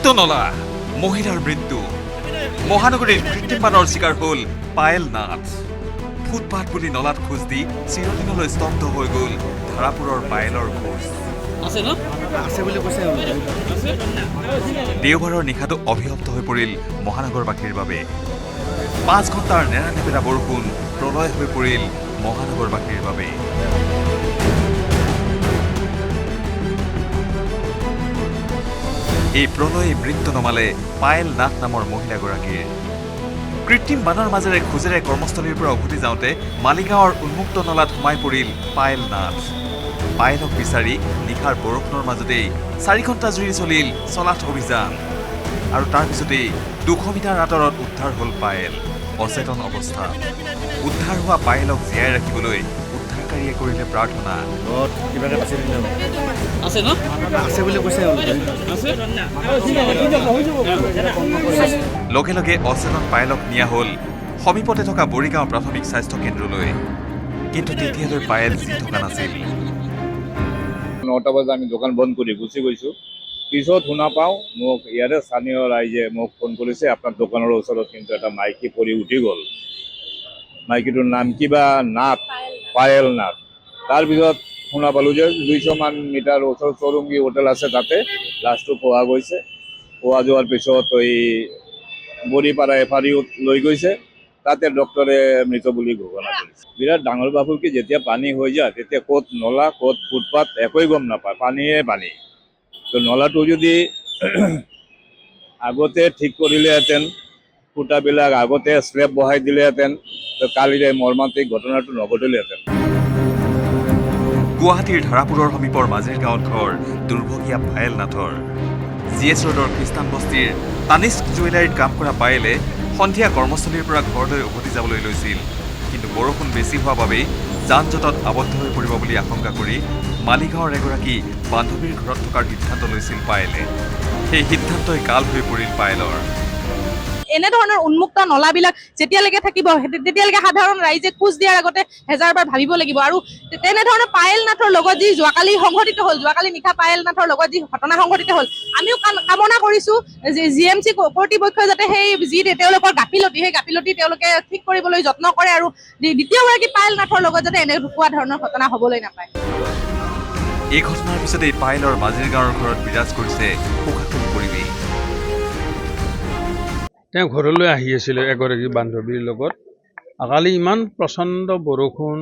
নলা মহিলাৰ মৃত্যু মহানগৰীৰ কৃত্ৰিম বানৰ চিকাৰ হ'ল পায়েল নাথ ফুটপাথ বুলি নলাত খোজ দি চিৰদিনলৈ স্তব্ধ হৈ গ'ল ধাৰাপুৰৰ পায়েলৰ খোজ দেওবাৰৰ নিশাটো অভিশপ্ত হৈ পৰিল মহানগৰবাসীৰ বাবে 5 ঘণ্টাৰ নেৰানেপেৰা বৰষুণ প্ৰলয় হৈ পৰিল মহানগৰবাসীৰ বাবে এই প্ৰলয়ে মৃত্যু নমালে পায়েল নাথ নামৰ মহিলাগৰাকীৰ কৃত্ৰিম বানৰ মাজেৰে খোজেৰে কৰ্মস্থলীৰ পৰা উভতি যাওঁতে মালিগাঁৱৰ উন্মুক্ত নলাত সোমাই পৰিল পায়েল নাথ পায়েলক বিচাৰি নিশাৰ বৰষুণৰ মাজতেই 4 ঘণ্টা জুৰি চলিল চলাথ অভিযান আৰু তাৰ পিছতেই 200 মিটাৰ আঁতৰত উদ্ধাৰ হ'ল পায়েল অচেতন অৱস্থা উদ্ধাৰ হোৱা পায়েলক জীয়াই ৰাখিবলৈ উদ্ধাৰকাৰীয়ে কৰিলে প্ৰাৰ্থনা লগে লগে অচেতন পায়েলক নিয়া হ'ল সমীপতে থকা বৰিগাঁও প্ৰাথমিক স্বাস্থ্য কেন্দ্ৰলৈ কিন্তু তেতিয়ালৈ পায়েল জি থকা নাছিল 9টা বজাত আমি দোকান বন্ধ কৰি গুচি গৈছোঁ পিছত শুনা পাওঁ মোক ইয়াৰে স্থানীয় ৰাইজে মোক ফোন কৰিছে আপোনাৰ দোকানৰ ওচৰত কিন্তু এটা মাইকী পৰি উঠি গ'ল মাইকীটোৰ নাম কিবা নাথ পায়েল নাথ তাৰপিছত শুনা পালোঁ যে 200 মান মিটাৰ ওচৰত চৌৰংগী হোটেল আছে তাতে লাষ্টটো পোৱা গৈছে পোৱা যোৱাৰ পিছত এই বৰিপাৰা এফাৰিও লৈ গৈছে তাতে ডক্টৰে মৃত বুলি ঘোষণা কৰিছে বিৰাট ডাঙৰ বাবুকি যেতিয়া পানী হৈ যায় তেতিয়া ক'ত নলা ক'ত ফুটপাথ একোৱেই গম নাপায় পানীয়ে পানী তো নলাটো যদি আগতে ঠিক কৰিলেহেঁতেন ফুটাবিলাক আগতে স্লেব বহাই দিলেহেঁতেন তো কালিৰে মৰ্মান্তিক ঘটনাটো নঘটিলেহেঁতেন গুৱাহাটীৰ ধাৰাপুৰৰ সমীপৰ মাজেৰ গাঁৱত ঘৰ দুৰ্ভগীয়া পায়েল নাথৰ জিএছ ৰোডৰ খ্ৰীষ্টান বস্তিৰ তানিস্ক জুৱেলাৰীত কাম কৰা পায়েলে সন্ধিয়া কৰ্মস্থলীৰ পৰা ঘৰলৈ উভতি যাবলৈ লৈছিল কিন্তু বৰষুণ বেছি হোৱা বাবেই যান জঁটত আবদ্ধ হৈ পৰিব বুলি আশংকা কৰি মালিগাঁৱৰ এগৰাকী বান্ধৱীৰ ঘৰত থকাৰ সিদ্ধান্ত লৈছিল পায়েলে সেই সিদ্ধান্তই কাল হৈ পৰিল পায়েলৰ এনেধৰণৰ উন্মুক্ত নলাবিলাক যেতিয়ালৈকে থাকিব তেতিয়ালৈকে সাধাৰণ ৰাইজে খোজ দিয়াৰ আগতে হেজাৰবাৰ ভাবিব লাগিব আৰু তেনেধৰণৰ পায়েল নাথৰ লগত যি যোৱাকালি সংঘটিত হ'ল যোৱাকালি নিশা পায়েল নাথৰ লগত যি ঘটনা সংঘটিত হ'ল আমিও কামনা কৰিছোঁ যে জিএমচি কৰ্তৃপক্ষই যাতে সেই যি তেওঁলোকৰ গাফিলতি সেই গাফিলতি তেওঁলোকে ঠিক কৰিবলৈ যত্ন কৰে আৰু দ্বিতীয়গৰাকী পায়েল নাথৰ লগত যাতে এনেকুৱা ধৰণৰ ঘটনা হ'বলৈ নাপায় এই ঘটনাৰ পিছতেই পায়েলৰ মাজেৰ গাঁৱৰ ঘৰত বিৰাজ কৰিছে শোকাতুৰ পৰিৱেশ তেওঁ ঘৰলৈ আহি আছিলে এগৰাকী বান্ধৱীৰ লগত কালি ইমান প্ৰচণ্ড বৰষুণ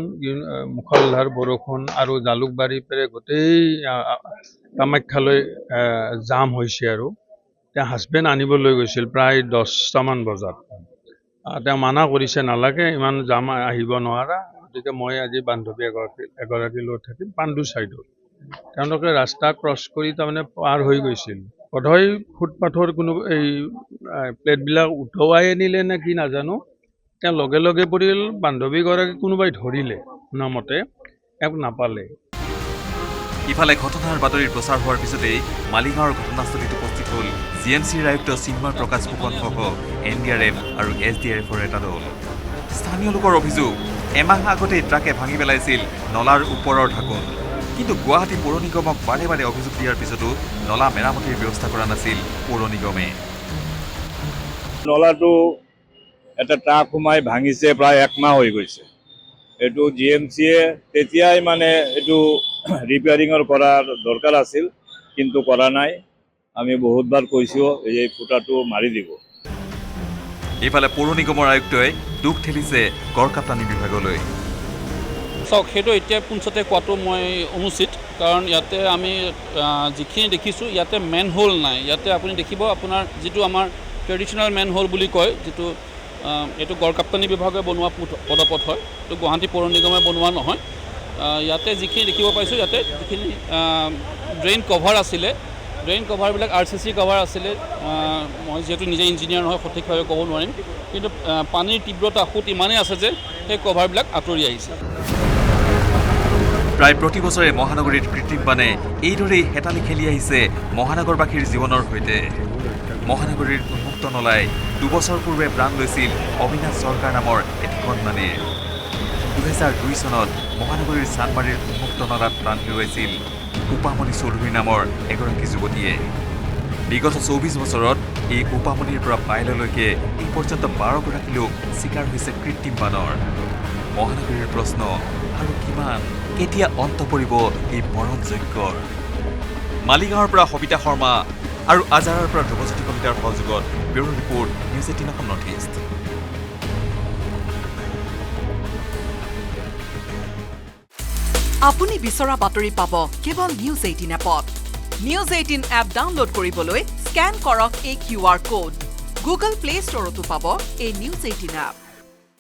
মুখলধাৰ বৰষুণ আৰু জালুকবাৰীৰ পৰা গোটেই কামাখ্যালৈ জাম হৈছে আৰু তেওঁ হাজবেণ্ড আনিবলৈ গৈছিল প্ৰায় 10টামান বজাত তেওঁ মানা কৰিছে নালাগে ইমান জাম আহিব নোৱাৰা গতিকে মই আজি বান্ধৱী এগৰাকীৰ লগত থাকিম পাণ্ডু ছাইডত তেওঁলোকে ৰাস্তা ক্ৰছ কৰি তাৰমানে পাৰ হৈ গৈছিল বোধহয় ফুটপাথৰ কোনো এই প্লেটবিলাক উঠোৱাই আনিলে নে কি নাজানো তেওঁ লগে লগে পৰিল বান্ধৱীগৰাকী কোনোবাই ধৰিলে শুনামতে তেওঁক নাপালে ইফালে ঘটনাৰ বাতৰিৰ প্ৰচাৰ হোৱাৰ পিছতেই মালিগাঁৱৰ ঘটনাস্থলীত উপস্থিত হ'ল জিএমচিৰ আয়ুক্ত চিন্ময় প্ৰকাশ ফুকনসহ NDRF আৰু SDRFৰ এটা দল স্থানীয় লোকৰ অভিযোগ এমাহ আগতেই ট্ৰাকে ভাঙি পেলাইছিল নলাৰ ওপৰৰ ঢাকোন কিন্তু গুৱাহাটী পৌৰ নিগমক বাৰে বাৰে অভিযোগ দিয়াৰ পিছতো নলা মেৰামতিৰ ব্যৱস্থা কৰা নাছিল পৌৰ নিগমে নলাটো এটা ট্ৰাক সোমাই ভাঙিছে প্ৰায় 1 মাহ হৈ গৈছে এইটো জিএমচিয়ে তেতিয়াই মানে এইটো ৰিপেয়াৰিঙৰ কৰাৰ দৰকাৰ আছিল কিন্তু কৰা নাই আমি বহুতবাৰ কৈছোঁ এই ফুটাটো মাৰি দিব এইফালে পৌৰ নিগমৰ আয়ুক্তই দুখ ঠেলিছে গড়কাপ্তানি বিভাগলৈ চাওক সেইটো এতিয়া পুঞ্চতে কোৱাটো মই অনুচিত কাৰণ ইয়াতে আমি যিখিনি দেখিছোঁ ইয়াতে মেন হোল নাই ইয়াতে আপুনি দেখিব আপোনাৰ যিটো আমাৰ ট্ৰেডিশ্যনেল মেন হোল বুলি কয় যিটো এইটো গড়কাপ্তানি বিভাগে বনোৱা পদপথ হয় এইটো গুৱাহাটী পৌৰ নিগমে বনোৱা নহয় ইয়াতে যিখিনি দেখিব পাইছোঁ ইয়াতে যিখিনি ড্ৰেইন কভাৰ আছিলে ড্ৰেইন কভাৰবিলাক RCC কভাৰ আছিলে মই যিহেতু নিজে ইঞ্জিনিয়াৰ নহয় সঠিকভাৱে ক'ব নোৱাৰিম কিন্তু পানীৰ তীব্ৰতা সুত ইমানেই আছে যে সেই কভাৰবিলাক আঁতৰি আহিছে প্ৰায় প্ৰতি বছৰে মহানগৰীত কৃত্ৰিম বানে এইদৰেই হেতালি খেলি আহিছে মহানগৰবাসীৰ জীৱনৰ সৈতে মহানগৰীৰ উন্মুক্ত নলাই 2 বছৰ পূৰ্বে প্ৰাণ লৈছিল অবিনাশ চৰকাৰ নামৰ এটি কণমানিৰ 2002 চনত মহানগৰীৰ চানমাৰীৰ উন্মুক্ত নলাত প্ৰাণ হেৰুৱাইছিল উপামণি চৌধুৰী নামৰ এগৰাকী যুৱতীয়ে বিগত 24 বছৰত এই উপামনিৰ পৰা পাইললৈকে এই পৰ্যন্ত 12গৰাকী লোক চিকাৰ হৈছে কৃত্ৰিম বানৰ। মহানগৰীৰ প্ৰশ্ন, আৰু কিমান কেতিয়া অন্ত পৰিব এই মৰণ যজ্ঞৰ? মালিগাঁৱৰ পৰা সবিতা শৰ্মা আৰু আজাৰাৰ পৰা ধ্ৰুৱজ্যোতি কলিতাৰ সহযোগত bureau report, news 18 north east. আপুনি বিচৰা বাতৰি পাব কেৱল নিউজ 18 এপত। নিউজ 18 এপ ডাউনলোড কৰিবলৈ স্কেন কৰক এই QR কোড। গুগল প্লে ষ্টৰতো পাব এই নিউজ 18 এপ।